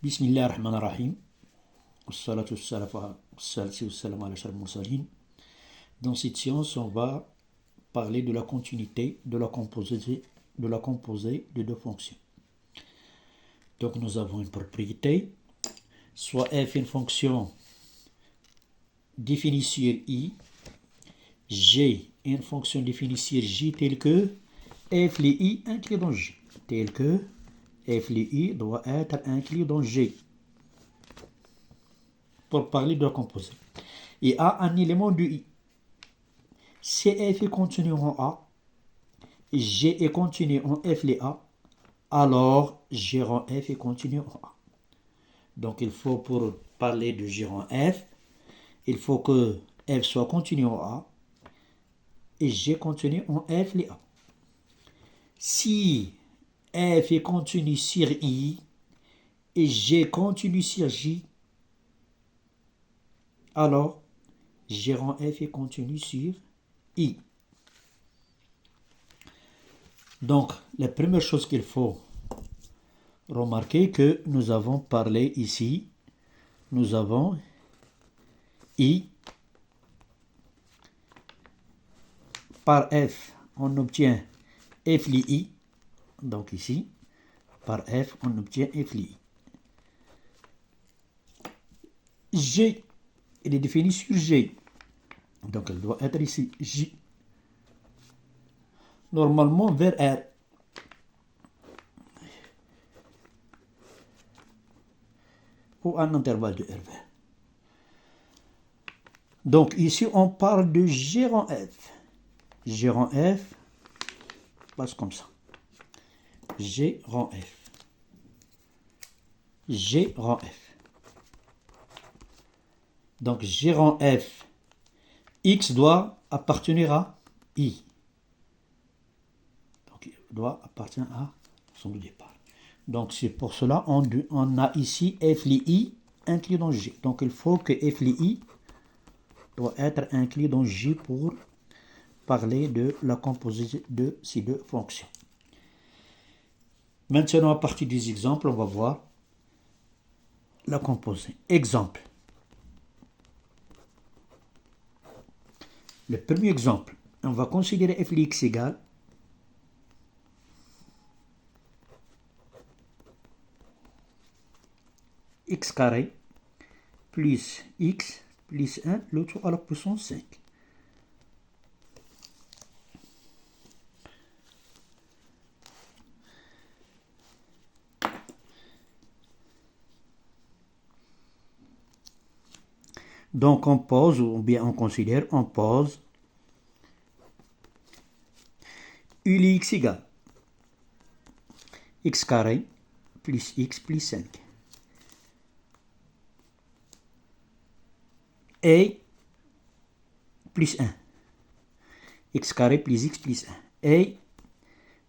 Bismillah ar-Rahman ar-Rahim. Wassalatu wassalamu ala ashrafil mursalin. Dans cette séance, on va parler de la continuité de la composée de deux fonctions. Donc nous avons une propriété, soit f est une fonction définie sur i, g est une fonction définie sur j telle que f les i inclus dans j, tel que f les i doit être inclus dans g, pour parler de la composée. Et a un élément de i. Si f est contenu en a, g est contenu en f les a, alors g rond f est contenu en a. Donc il faut, pour parler de g rond f, il faut que f soit contenu en a et g contenu en f les a. Si f est contenu sur i et g contenu sur j, alors g rond f est contenu sur i. Donc la première chose qu'il faut remarquer, que nous avons parlé ici, nous avons i par f, on obtient f li i. Donc ici, par f, on obtient f li i. G, il est défini sur g. Donc elle doit être ici, j. Normalement vers R. Ou un intervalle de R vers. Donc ici, on parle de G rond F. G rond F passe comme ça. G rond F. G rond F. Donc G rond F, X doit appartenir à I. Donc il doit appartenir à son départ. Donc c'est pour cela on a ici F li I inclus dans G. Donc il faut que F li I doit être inclus dans J pour parler de la composée de ces deux fonctions. Maintenant, à partir des exemples, on va voir la composée. Exemple. Le premier exemple, on va considérer f de x égale x carré plus x plus 1, le tout à la puissance 5. Donc on pose, ou bien on considère, on pose u de x égale x carré plus x plus 5. Et plus 1. X carré plus x plus 1. Et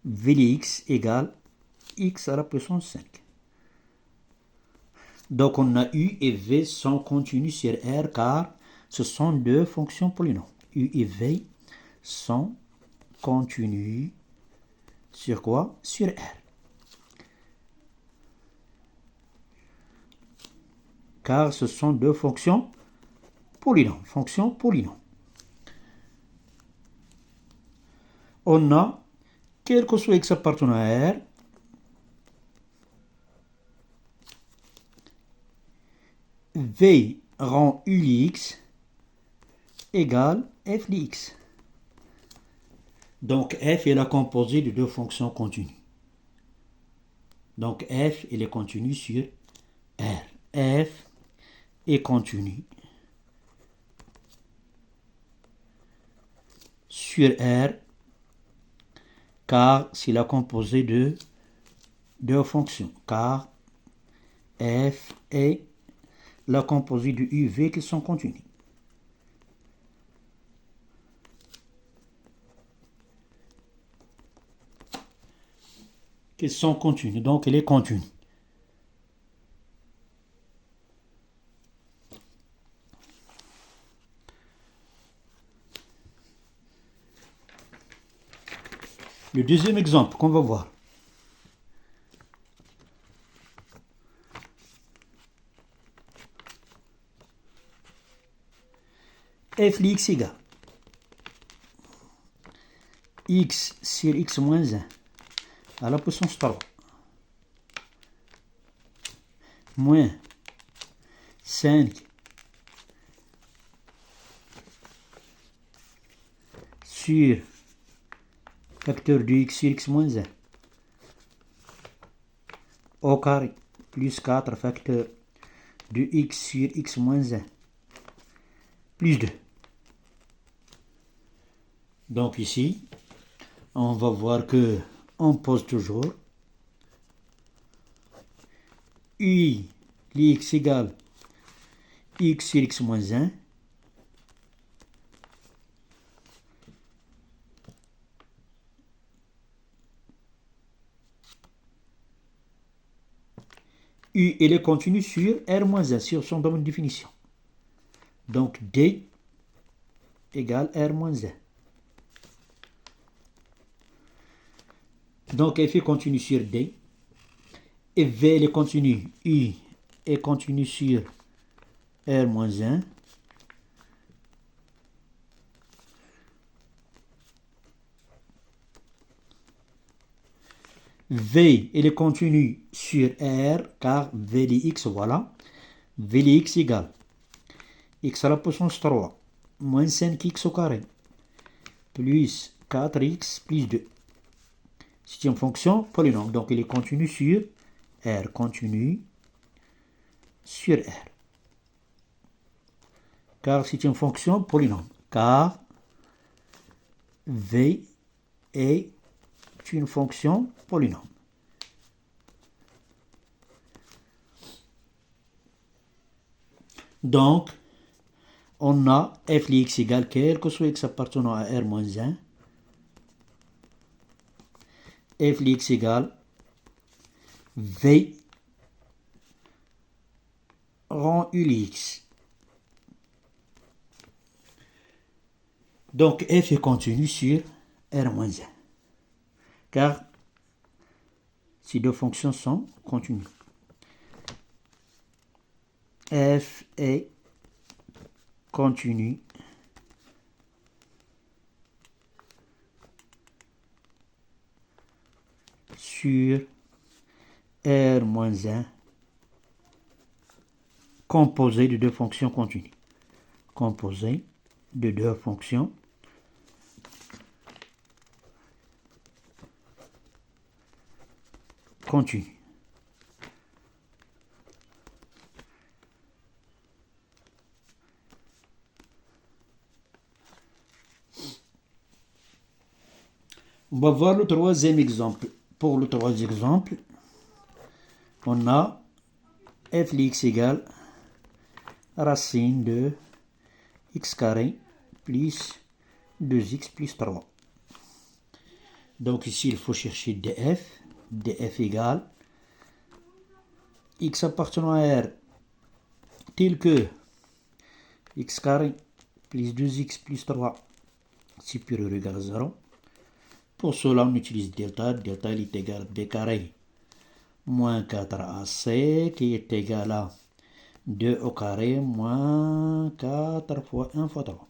v de x égale x à la puissance 5. Donc on a u et v sont continus sur R, car ce sont deux fonctions polynômes. U et v sont continus sur quoi? Sur R. Car ce sont deux fonctions polynômes. Fonctions polynômes. On a, quel que soit x appartenant à R, v rond u de x égale f de x. Donc f est la composée de deux fonctions continues. Donc f il est continu sur R. F est continu sur R, car c'est la composée de deux fonctions, car f est la composée de u, v qui sont continues. Qui sont continues, donc elle est continue. Le deuxième exemple qu'on va voir. f de x égale x sur x moins 1 à la puissance 3 moins 5 sur facteur de x sur x moins 1 au carré plus 4 facteur de x sur x moins 1 plus 2. Donc ici, on va voir que on pose toujours u de x égale x sur x moins 1 U, elle est continue sur R-1, sur son domaine de définition. Donc, D égale R-1. Donc, F est continue sur D. Et V, elle est continue. U est continue sur R-1. V, elle est continue sur R, car V de x, voilà. V de x égale x à la puissance 3, moins 5x au carré, plus 4x plus 2. C'est une fonction polynôme, donc elle est continue sur R, continue sur R. Car c'est une fonction polynôme, car V est une fonction polynôme. Donc, on a f de x égale, quel que soit x appartenant à R-1, f de x égale V rond U de x. Donc, f est continu sur R-1, car ces deux fonctions sont continues. F est continu sur R-1 composé de deux fonctions continues. Composé de deux fonctions continues. On va voir le troisième exemple. Pour le troisième exemple, on a f de x égale racine de x carré plus 2x plus 3. Donc ici, il faut chercher df. df égale x appartenant à R tel que x carré plus 2x plus 3 supérieur ou égal à 0. Pour cela, on utilise delta. Delta est égal à b carré moins 4ac qui est égal à 2 au carré moins 4 fois 1 fois 3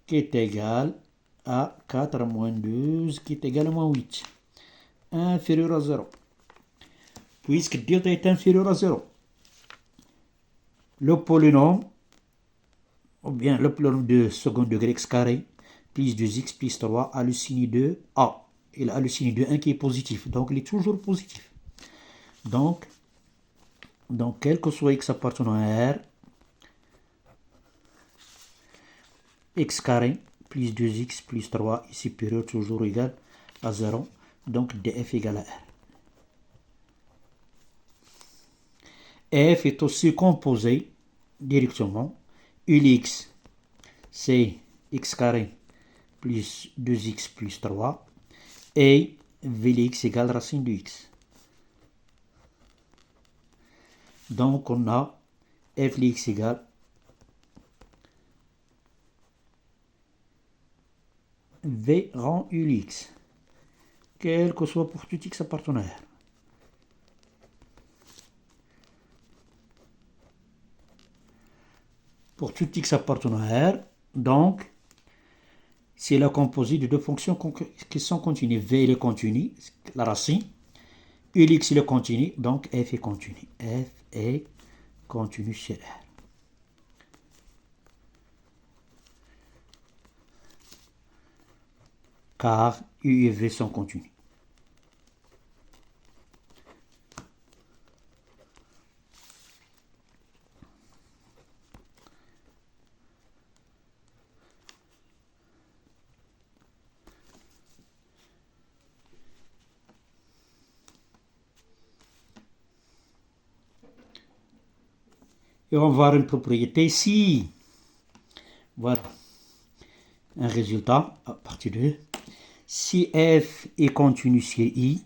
qui est égal à 4 moins 12 qui est égal à moins 8 inférieur à 0. Puisque delta est inférieur à 0, le polynôme, ou bien le polynôme de second degré x carré plus 2x plus 3 a le signe de A. Il a le signe de 1 qui est positif, donc il est toujours positif. Donc quel que soit x appartenant à R, x carré plus 2x plus 3 est supérieur toujours égal à 0. Donc df égale à R. F est aussi composé directement. U de x, c'est x carré plus 2x plus 3. Et v de x égale racine de x. Donc on a f de x égale v rond U de x, quel que soit pour tout x appartenant à R. pour tout x appartenant à R. Donc, c'est la composée de deux fonctions qui sont continues. V il est continu, la racine. Ulx il est continu, donc f est continu. F est continu sur R. Car U et V sont continus. Et on va voir une propriété ici. Voilà. Un résultat à partir de si f est continu sur I,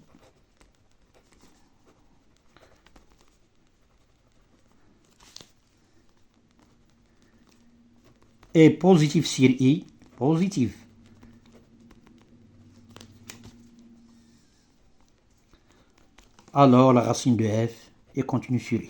est positif sur I, positif, alors la racine de f est continue sur I.